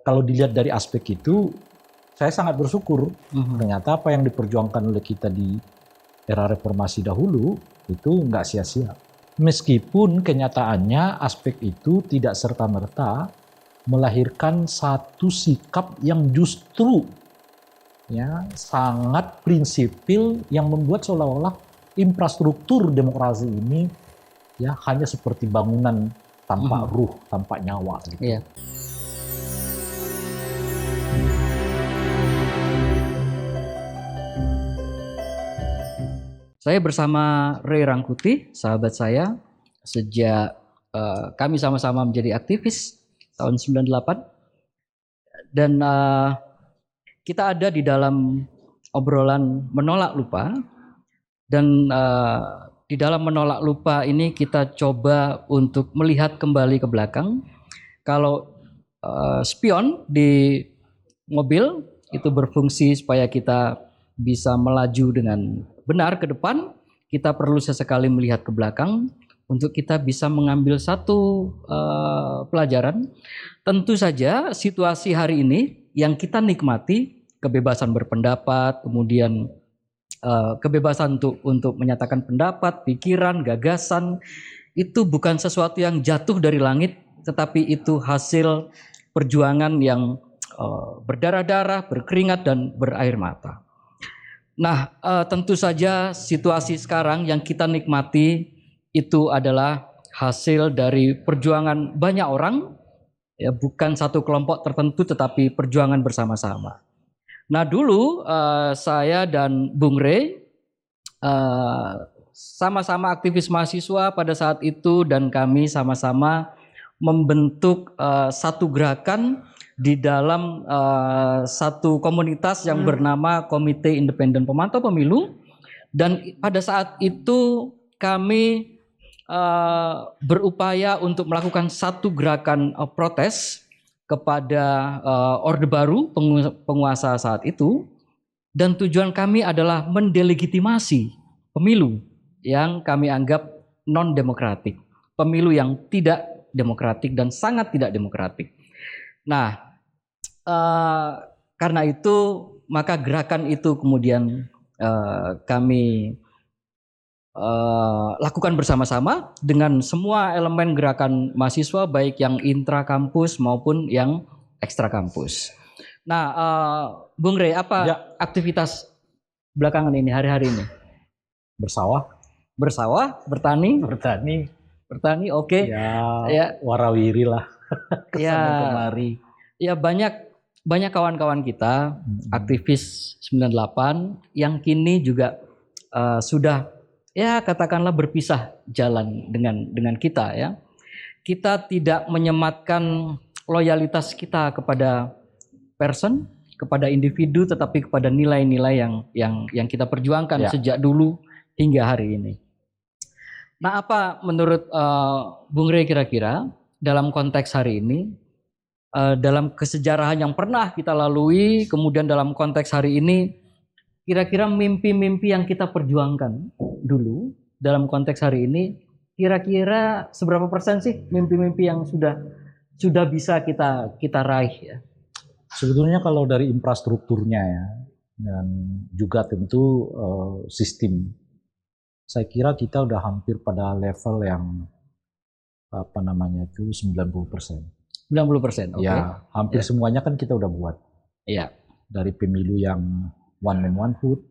kalau dilihat dari aspek itu, saya sangat bersyukur. Ternyata apa yang diperjuangkan oleh kita di era reformasi dahulu itu nggak sia-sia. Meskipun kenyataannya aspek itu tidak serta-merta melahirkan satu sikap yang justru ya sangat prinsipil yang membuat seolah-olah infrastruktur demokrasi ini ya hanya seperti bangunan tanpa ruh, tanpa nyawa gitu. Iya. Saya bersama Ray Rangkuti, sahabat saya, sejak kami sama-sama menjadi aktivis tahun 98. Dan kita ada di dalam obrolan menolak lupa. Dan di dalam menolak lupa ini kita coba untuk melihat kembali ke belakang. Kalau spion di mobil itu berfungsi supaya kita bisa melaju dengan benar ke depan, kita perlu sesekali melihat ke belakang untuk kita bisa mengambil satu pelajaran. Tentu saja situasi hari ini yang kita nikmati, kebebasan berpendapat, kemudian kebebasan untuk menyatakan pendapat, pikiran, gagasan, itu bukan sesuatu yang jatuh dari langit, tetapi itu hasil perjuangan yang berdarah-darah, berkeringat, dan berair mata. Nah, tentu saja situasi sekarang yang kita nikmati itu adalah hasil dari perjuangan banyak orang, ya, bukan satu kelompok tertentu, tetapi perjuangan bersama-sama. Nah, dulu saya dan Bung Ray sama-sama aktivis mahasiswa pada saat itu, dan kami sama-sama membentuk satu gerakan di dalam satu komunitas yang bernama Komite Independen Pemantau Pemilu. Dan pada saat itu kami berupaya untuk melakukan satu gerakan protes kepada Orde Baru, penguasa saat itu. Dan tujuan kami adalah mendelegitimasi pemilu yang kami anggap non-demokratik, pemilu yang tidak demokratik dan sangat tidak demokratik. Nah, karena itu maka gerakan itu kemudian kami lakukan bersama-sama dengan semua elemen gerakan mahasiswa, baik yang intra kampus maupun yang ekstra kampus. Nah, Bung Ray, apa aktivitas belakangan ini, hari-hari ini? Bersawah, bertani, oke. Ya, warawiri lah. Kesana kemari. Ya, banyak kawan-kawan kita aktivis 98 yang kini juga sudah, ya katakanlah, berpisah jalan dengan kita, ya. Kita tidak menyematkan loyalitas kita kepada person, kepada individu, tetapi kepada nilai-nilai yang kita perjuangkan sejak dulu hingga hari ini. Nah, apa menurut Bung Ray kira-kira dalam konteks hari ini, dalam kesejarahan yang pernah kita lalui, kemudian dalam konteks hari ini, kira-kira mimpi-mimpi yang kita perjuangkan dulu dalam konteks hari ini, kira-kira seberapa persen sih mimpi-mimpi yang sudah bisa kita raih, ya? Sebetulnya kalau dari infrastrukturnya ya, dan juga tentu sistem, saya kira kita udah hampir pada level yang 90%. 90%, oke. Ya, hampir semuanya kan kita udah buat. Iya. Dari pemilu yang one man one vote,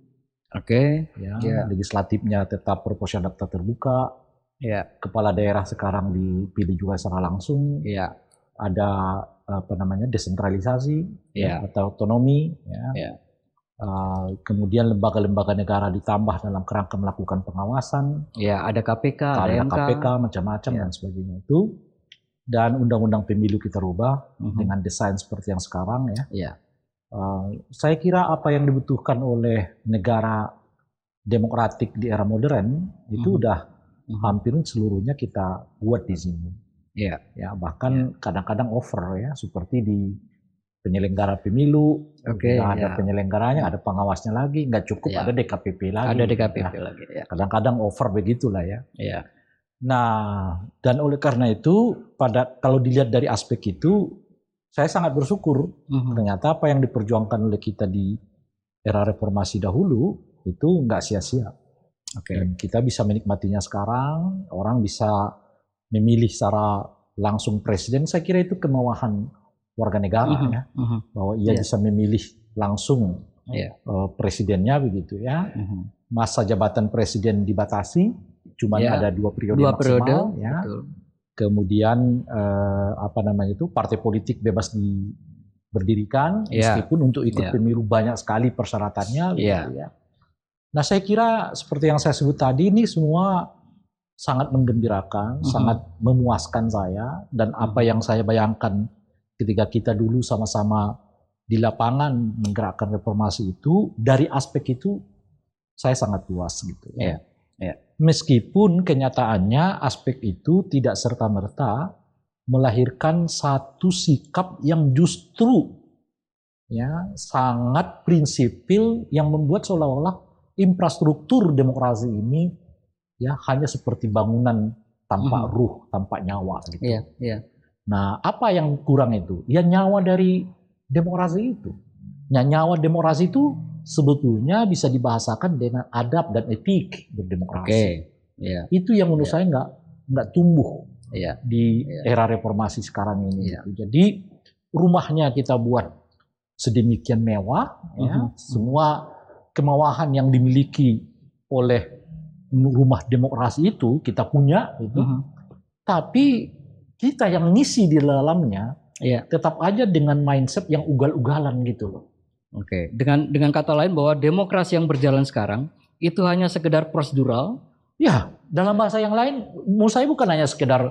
legislatifnya tetap proporsional terbuka, kepala daerah sekarang dipilih juga secara langsung, ada desentralisasi atau otonomi, kemudian lembaga-lembaga negara ditambah dalam kerangka melakukan pengawasan, ada KPK, ada KPK macam-macam dan sebagainya itu, dan undang-undang pemilu kita rubah dengan desain seperti yang sekarang, ya. Saya kira apa yang dibutuhkan oleh negara demokratik di era modern itu udah hampir seluruhnya kita buat di sini. Ya, bahkan kadang-kadang over, ya, seperti di penyelenggara pemilu, ada penyelenggaranya, ada pengawasnya lagi, nggak cukup ada DKPP lagi. Ada DKPP lagi. Ya. Kadang-kadang over begitulah, ya. Nah, dan oleh karena itu kalau dilihat dari aspek itu, saya sangat bersyukur ternyata apa yang diperjuangkan oleh kita di era reformasi dahulu itu nggak sia-sia. Dan kita bisa menikmatinya sekarang, orang bisa memilih secara langsung presiden. Saya kira itu kemewahan warga negara ya, bahwa ia bisa memilih langsung presidennya begitu ya. Masa jabatan presiden dibatasi, cuma ada 2 periode maksimal ya. Kemudian partai politik bebas berdirikan, meskipun untuk ikut pemilu banyak sekali persyaratannya gitu ya. Nah, saya kira seperti yang saya sebut tadi, ini semua sangat menggembirakan, sangat memuaskan saya, dan apa yang saya bayangkan ketika kita dulu sama-sama di lapangan menggerakkan reformasi itu, dari aspek itu saya sangat puas gitu ya. Meskipun kenyataannya aspek itu tidak serta-merta melahirkan satu sikap yang justru ya sangat prinsipil yang membuat seolah-olah infrastruktur demokrasi ini ya hanya seperti bangunan tanpa ruh, tanpa nyawa gitu. Nah, apa yang kurang itu? Ya nyawa dari demokrasi itu. Nah, nyawa demokrasi itu sebetulnya bisa dibahasakan dengan adab dan etik berdemokrasi. Itu yang menurut saya nggak tumbuh di era reformasi sekarang ini. Jadi rumahnya kita buat sedemikian mewah, ya, semua kemewahan yang dimiliki oleh rumah demokrasi itu kita punya, gitu. Tapi kita yang ngisi di dalamnya tetap aja dengan mindset yang ugal-ugalan gitu loh. Dengan kata lain bahwa demokrasi yang berjalan sekarang itu hanya sekedar prosedural. Ya, dalam bahasa yang lain, menurut saya bukan hanya sekedar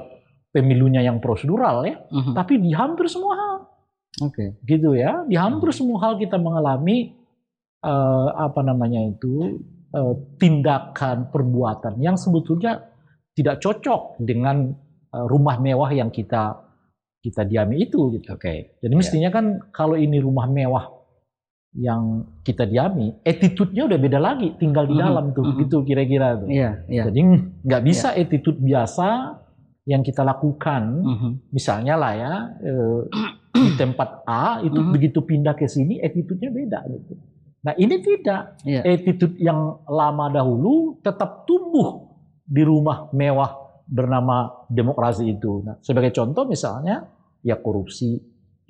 pemilunya yang prosedural ya, tapi di hampir semua hal. Gitu ya, di hampir semua hal kita mengalami tindakan perbuatan yang sebetulnya tidak cocok dengan rumah mewah yang kita diami itu gitu. Jadi mestinya kan kalau ini rumah mewah yang kita diami, attitude-nya udah beda lagi, tinggal di dalam tuh gitu kira-kira tuh. Jadi nggak bisa attitude biasa yang kita lakukan, misalnya lah ya di tempat A itu begitu pindah ke sini attitude-nya beda gitu. Nah, ini tidak. Attitude yang lama dahulu tetap tumbuh di rumah mewah bernama demokrasi itu. Nah, sebagai contoh misalnya ya korupsi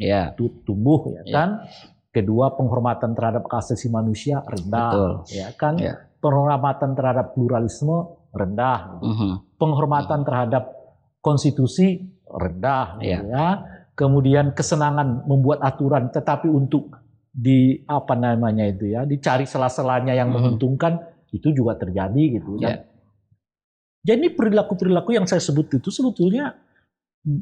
itu tumbuh ya kan. Kedua, penghormatan terhadap hak asasi manusia rendah, ya kan. Penghormatan terhadap pluralisme rendah. Penghormatan terhadap konstitusi rendah, ya. Kemudian kesenangan membuat aturan tetapi untuk dicari sela-selanya yang menguntungkan itu juga terjadi gitu kan. Jadi perilaku-perilaku yang saya sebut itu sebetulnya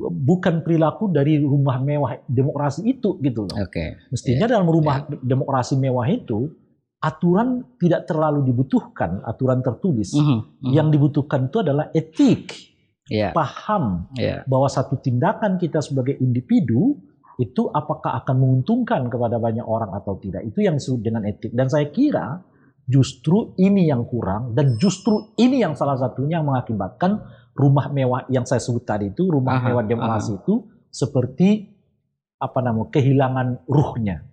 bukan perilaku dari rumah mewah demokrasi itu gitu loh. Mestinya dalam rumah demokrasi mewah itu aturan tidak terlalu dibutuhkan, aturan tertulis. Yang dibutuhkan itu adalah etik. Paham bahwa satu tindakan kita sebagai individu itu apakah akan menguntungkan kepada banyak orang atau tidak. Itu yang disebut dengan etik. Dan saya kira justru ini yang kurang dan justru ini yang salah satunya yang mengakibatkan rumah mewah yang saya sebut tadi itu, rumah mewah demokrasi itu seperti kehilangan ruhnya,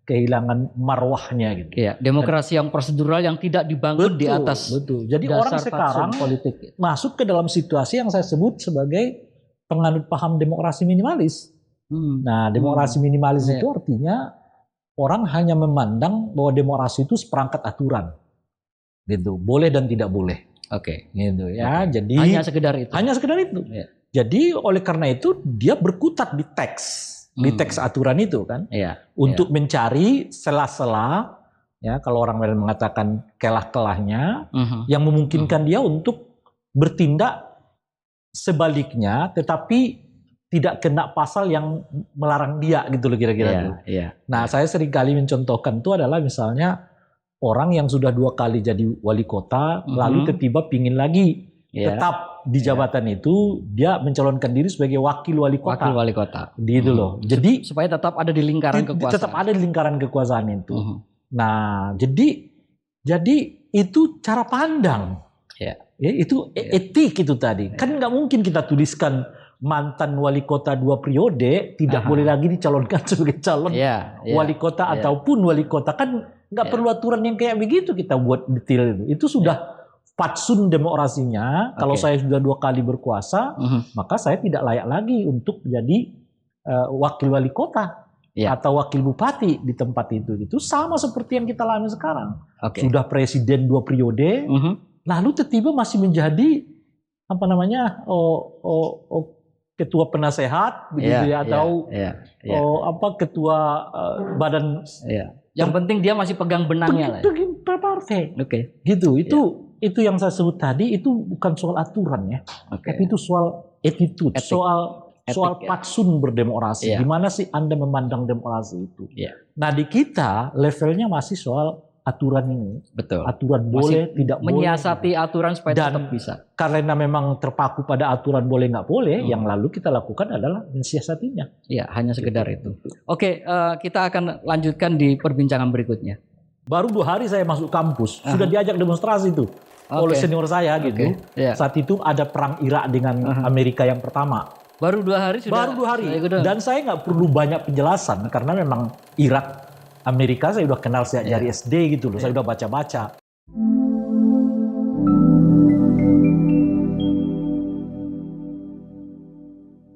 kehilangan marwahnya gitu. Demokrasi yang prosedural yang tidak dibangun di atas. Jadi orang sekarang politik masuk ke dalam situasi yang saya sebut sebagai penganut paham demokrasi minimalis. Nah, demokrasi minimalis itu artinya orang hanya memandang bahwa demokrasi itu seperangkat aturan, gitu, boleh dan tidak boleh, gitu ya. Jadi hanya sekedar itu. Jadi oleh karena itu dia berkutat di teks aturan itu kan, untuk mencari sela-sela, ya kalau orang lain mengatakan kelah-kelahnya, yang memungkinkan dia untuk bertindak sebaliknya, tetapi tidak kena pasal yang melarang dia gitu loh kira-kira. Nah, saya sering kali mencontohkan itu adalah misalnya orang yang sudah 2 kali jadi wali kota, lalu tiba-tiba pingin lagi tetap di jabatan itu, dia mencalonkan diri sebagai wakil wali kota. Gitu loh. Jadi supaya tetap ada di lingkaran kekuasaan. Tetap ada di lingkaran kekuasaan itu. Nah, jadi itu cara pandang. Itu etik itu tadi. Kan nggak mungkin kita tuliskan mantan wali kota 2 periode tidak boleh lagi dicalonkan sebagai calon wali kota ataupun wali kota. Kan nggak perlu aturan yang kayak begitu kita buat detail itu. Itu sudah fatsun demokrasinya. Kalau saya sudah 2 kali berkuasa, maka saya tidak layak lagi untuk menjadi wakil wali kota atau wakil bupati di tempat itu. Itu sama seperti yang kita alami sekarang. Sudah presiden 2 periode, lalu tiba-tiba masih menjadi ketua penasehat begitu atau ketua badan. Yang penting dia masih pegang benangnya lah. Partai. Gitu. Itu yang saya sebut tadi, itu bukan soal aturan ya. Tapi itu soal attitude, soal patsun berdemokrasi. Gimana sih Anda memandang demokrasi itu? Nah, di kita levelnya masih soal aturan ini. Betul. Aturan boleh, tidak boleh. Menyiasati aturan supaya tetap bisa. Karena memang terpaku pada aturan boleh nggak boleh, yang lalu kita lakukan adalah mensiasatinya. Iya, hanya sekedar itu. Oke, kita akan lanjutkan di perbincangan berikutnya. Baru 2 hari saya masuk kampus, sudah diajak demonstrasi tuh oleh senior saya gitu. Saat itu ada perang Irak dengan Amerika yang pertama. Baru 2 hari sudah. Baru 2 hari. Dan saya nggak perlu banyak penjelasan karena memang Irak, Amerika saya udah kenal sejak dari SD gitu loh. Saya udah baca-baca.